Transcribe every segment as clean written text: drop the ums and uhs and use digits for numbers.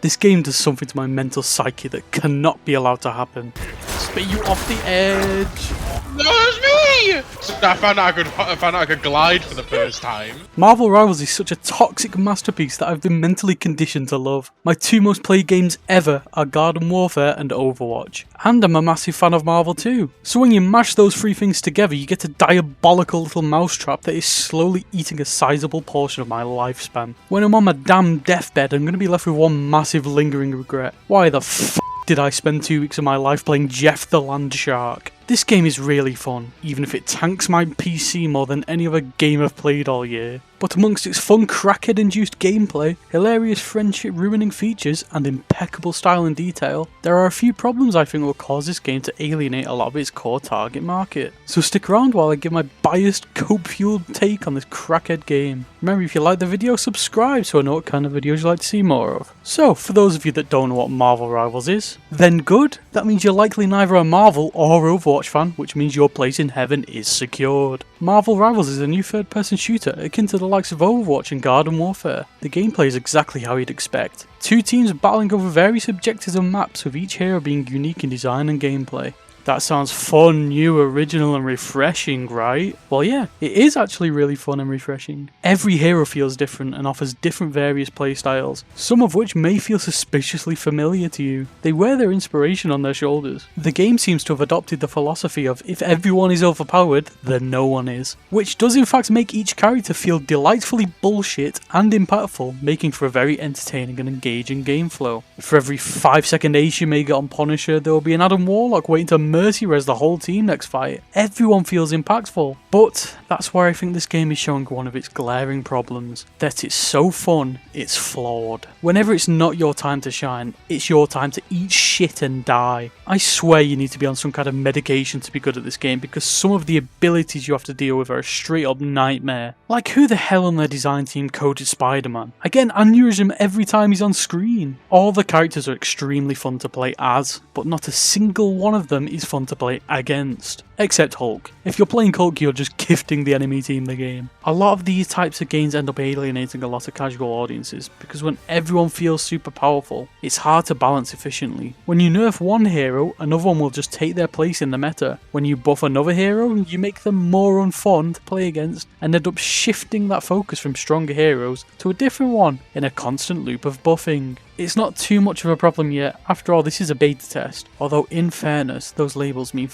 This game does something to my mental psyche that cannot be allowed to happen. Spit you off the edge! No, it's me! So I found out I could glide for the first time. Marvel Rivals is such a toxic masterpiece that I've been mentally conditioned to love. My two most played games ever are Garden Warfare and Overwatch. And I'm a massive fan of Marvel too. So when you mash those three things together, you get a diabolical little mousetrap that is slowly eating a sizable portion of my lifespan. When I'm on my damn deathbed, I'm going to be left with one massive lingering regret. Why the f*** did I spend 2 weeks of my life playing Jeff the Land Shark? This game is really fun, even if it tanks my PC more than any other game I've played all year. But amongst its fun crackhead-induced gameplay, hilarious friendship-ruining features, and impeccable style and detail, there are a few problems I think will cause this game to alienate a lot of its core target market. So stick around while I give my biased, cope-fueled take on this crackhead game. Remember, if you like the video, subscribe so I know what kind of videos you'd like to see more of. So, for those of you that don't know what Marvel Rivals is, then good. That means you're likely neither a Marvel or Overwatch fan, which means your place in heaven is secured. Marvel Rivals is a new third-person shooter akin to the likes of Overwatch and Garden Warfare. The gameplay is exactly how you'd expect. Two teams battling over various objectives and maps, with each hero being unique in design and gameplay. That sounds fun, new, original and refreshing, right? Well yeah, it is actually really fun and refreshing. Every hero feels different and offers different various playstyles, some of which may feel suspiciously familiar to you. They wear their inspiration on their shoulders. The game seems to have adopted the philosophy of if everyone is overpowered, then no one is. Which does in fact make each character feel delightfully bullshit and impactful, making for a very entertaining and engaging game flow. For every 5-second ace you may get on Punisher, there will be an Adam Warlock waiting to mercy res the whole team next fight. Everyone feels impactful. But that's where I think this game is showing one of its glaring problems. That it's so fun, it's flawed. Whenever it's not your time to shine, it's your time to eat shit and die. I swear you need to be on some kind of medication to be good at this game, because some of the abilities you have to deal with are a straight up nightmare. Like, who the hell on their design team coded Spider-Man? I get an aneurysm every time he's on screen. All the characters are extremely fun to play as, but not a single one of them is fun to play against. Except Hulk. If you're playing Hulk, you're just gifting the enemy team the game. A lot of these types of games end up alienating a lot of casual audiences, because when everyone feels super powerful, it's hard to balance efficiently. When you nerf one hero, another one will just take their place in the meta. When you buff another hero, you make them more unfun to play against, and end up shifting that focus from stronger heroes to a different one, in a constant loop of buffing. It's not too much of a problem yet, after all this is a beta test, although in fairness, those labels mean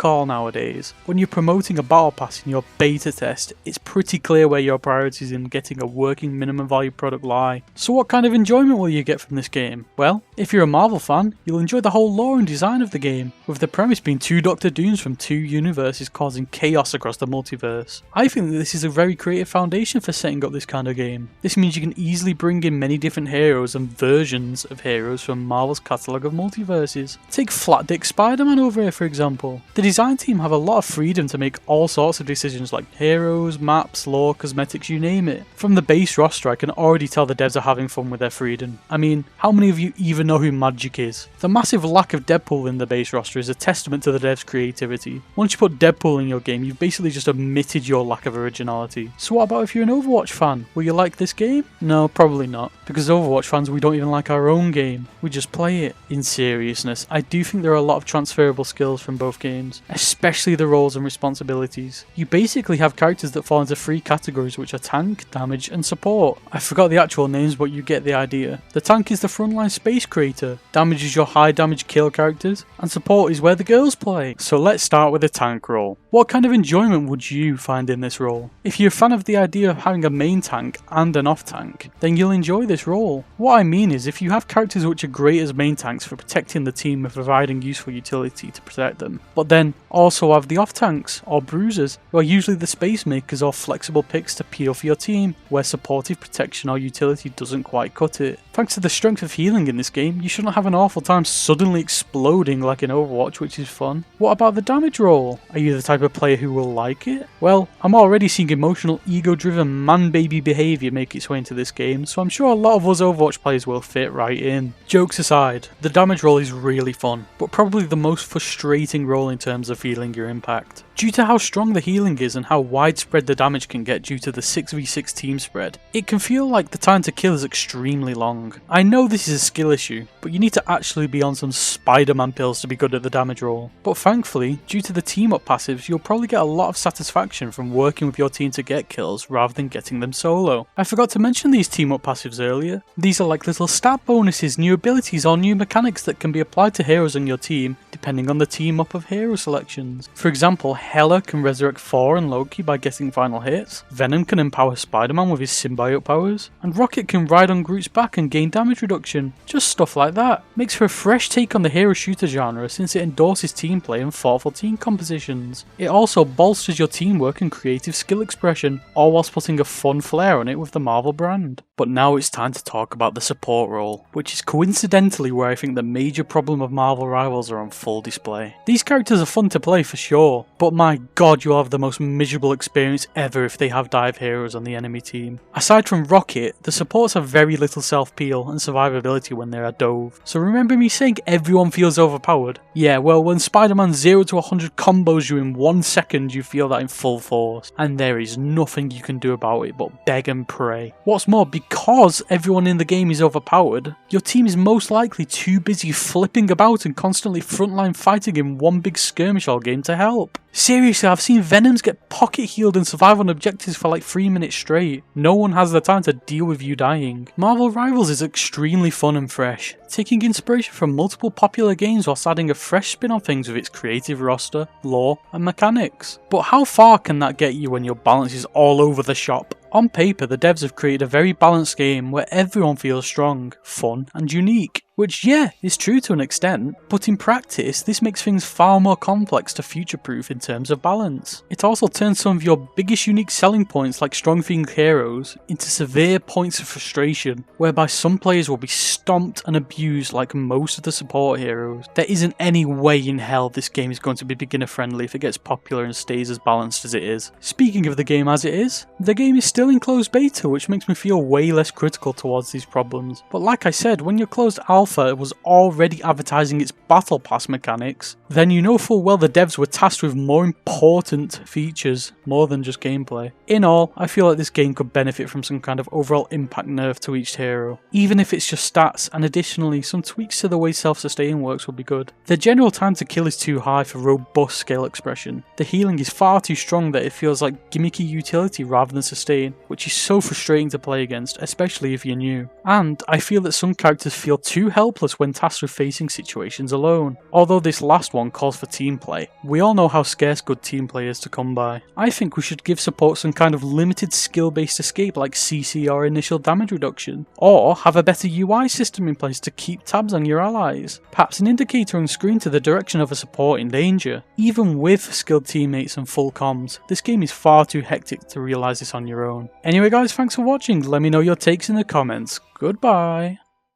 all nowadays. When you're promoting a battle pass in your beta test, it's pretty clear where your priorities in getting a working minimum value product lie. So what kind of enjoyment will you get from this game? Well, if you're a Marvel fan, you'll enjoy the whole lore and design of the game, with the premise being two Doctor Dooms from two universes causing chaos across the multiverse. I think that this is a very creative foundation for setting up this kind of game. This means you can easily bring in many different heroes and versions of heroes from Marvel's catalogue of multiverses. Take Flat Dick Spider-Man over here for example. The design team have a lot of freedom to make all sorts of decisions like heroes, maps, lore, cosmetics, you name it. From the base roster, I can already tell the devs are having fun with their freedom. I mean, how many of you even know who Magic is? The massive lack of Deadpool in the base roster is a testament to the devs' creativity. Once you put Deadpool in your game, you've basically just admitted your lack of originality. So what about if you're an Overwatch fan? Will you like this game? No, probably not. Because Overwatch fans, we don't even like our own game. We just play it. In seriousness, I do think there are a lot of transferable skills from both games, especially the roles and responsibilities. You basically have characters that fall into 3 categories, which are tank, damage and support. I forgot the actual names, but you get the idea. The tank is the frontline space creator, damage is your high damage kill characters, and support is where the girls play. So let's start with the tank role. What kind of enjoyment would you find in this role? If you're a fan of the idea of having a main tank and an off tank, then you'll enjoy this role. What I mean is, if you have characters which are great as main tanks for protecting the team and providing useful utility to protect them, but then also have the off tanks or bruisers, who are usually the space makers or flexible picks to peel for your team, where supportive protection or utility doesn't quite cut it. Thanks to the strength of healing in this game, you shouldn't have an awful time suddenly exploding like in Overwatch, which is fun. What about the damage role? Are you the type of player who will like it? Well, I'm already seeing emotional, ego-driven man-baby behaviour make its way into this game, so I'm sure a lot of us Overwatch players will fit right in. Jokes aside, the damage role is really fun, but probably the most frustrating role in terms terms of feeling your impact. Due to how strong the healing is and how widespread the damage can get due to the 6v6 team spread, it can feel like the time to kill is extremely long. I know this is a skill issue, but you need to actually be on some Spider-Man pills to be good at the damage roll. But thankfully, due to the team up passives, you'll probably get a lot of satisfaction from working with your team to get kills rather than getting them solo. I forgot to mention these team up passives earlier. These are like little stat bonuses, new abilities or new mechanics that can be applied to heroes on your team depending on the team up of hero selections. For example, Hela can resurrect Thor and Loki by getting final hits, Venom can empower Spider-Man with his symbiote powers, and Rocket can ride on Groot's back and gain damage reduction. Just stuff like that. Makes for a fresh take on the hero shooter genre since it endorses team play and thoughtful team compositions. It also bolsters your teamwork and creative skill expression, all whilst putting a fun flair on it with the Marvel brand. But now it's time to talk about the support role, which is coincidentally where I think the major problem of Marvel Rivals are on full display. These characters are fun to play for sure, but my god, you'll have the most miserable experience ever if they have dive heroes on the enemy team. Aside from Rocket, the supports have very little self-peel and survivability when they are dove. So remember me saying everyone feels overpowered? Yeah, well, when Spider-Man 0 to 100 combos you in 1 second, you feel that in full force, and there is nothing you can do about it but beg and pray. What's more, because everyone in the game is overpowered, your team is most likely too busy flipping about and constantly frontline fighting in one big skirmish all game to help. Seriously, I've seen Venoms get pocket healed and survive on objectives for like 3 minutes straight. No one has the time to deal with you dying. Marvel Rivals is extremely fun and fresh, taking inspiration from multiple popular games whilst adding a fresh spin on things with its creative roster, lore, and mechanics. But how far can that get you when your balance is all over the shop? On paper, the devs have created a very balanced game where everyone feels strong, fun, and unique. Which, yeah, is true to an extent, but in practice, this makes things far more complex to future-proof in terms of balance. It also turns some of your biggest unique selling points like strong themed heroes into severe points of frustration, whereby some players will be stomped and abused like most of the support heroes. There isn't any way in hell this game is going to be beginner friendly if it gets popular and stays as balanced as it is. Speaking of the game as it is, the game is still in closed beta, which makes me feel way less critical towards these problems. But like I said, when your closed alpha was already advertising its battle pass mechanics, then you know full well the devs were tasked with more important features, more than just gameplay. In all, I feel like this game could benefit from some kind of overall impact nerf to each hero, even if it's just stats, and additionally some tweaks to the way self-sustain works would be good. The general time to kill is too high for robust scale expression. The healing is far too strong that it feels like gimmicky utility rather than sustain, which is so frustrating to play against, especially if you're new. And I feel that some characters feel too helpless when tasked with facing situations alone. Although this last one calls for team play, we all know how scarce good team play is to come by. I think we should give support some kind of limited skill-based escape like CC or initial damage reduction, or have a better UI system in place to keep tabs on your allies. Perhaps an indicator on screen to the direction of a support in danger. Even with skilled teammates and full comms, this game is far too hectic to realise this on your own. Anyway guys, thanks for watching, let me know your takes in the comments. Goodbye.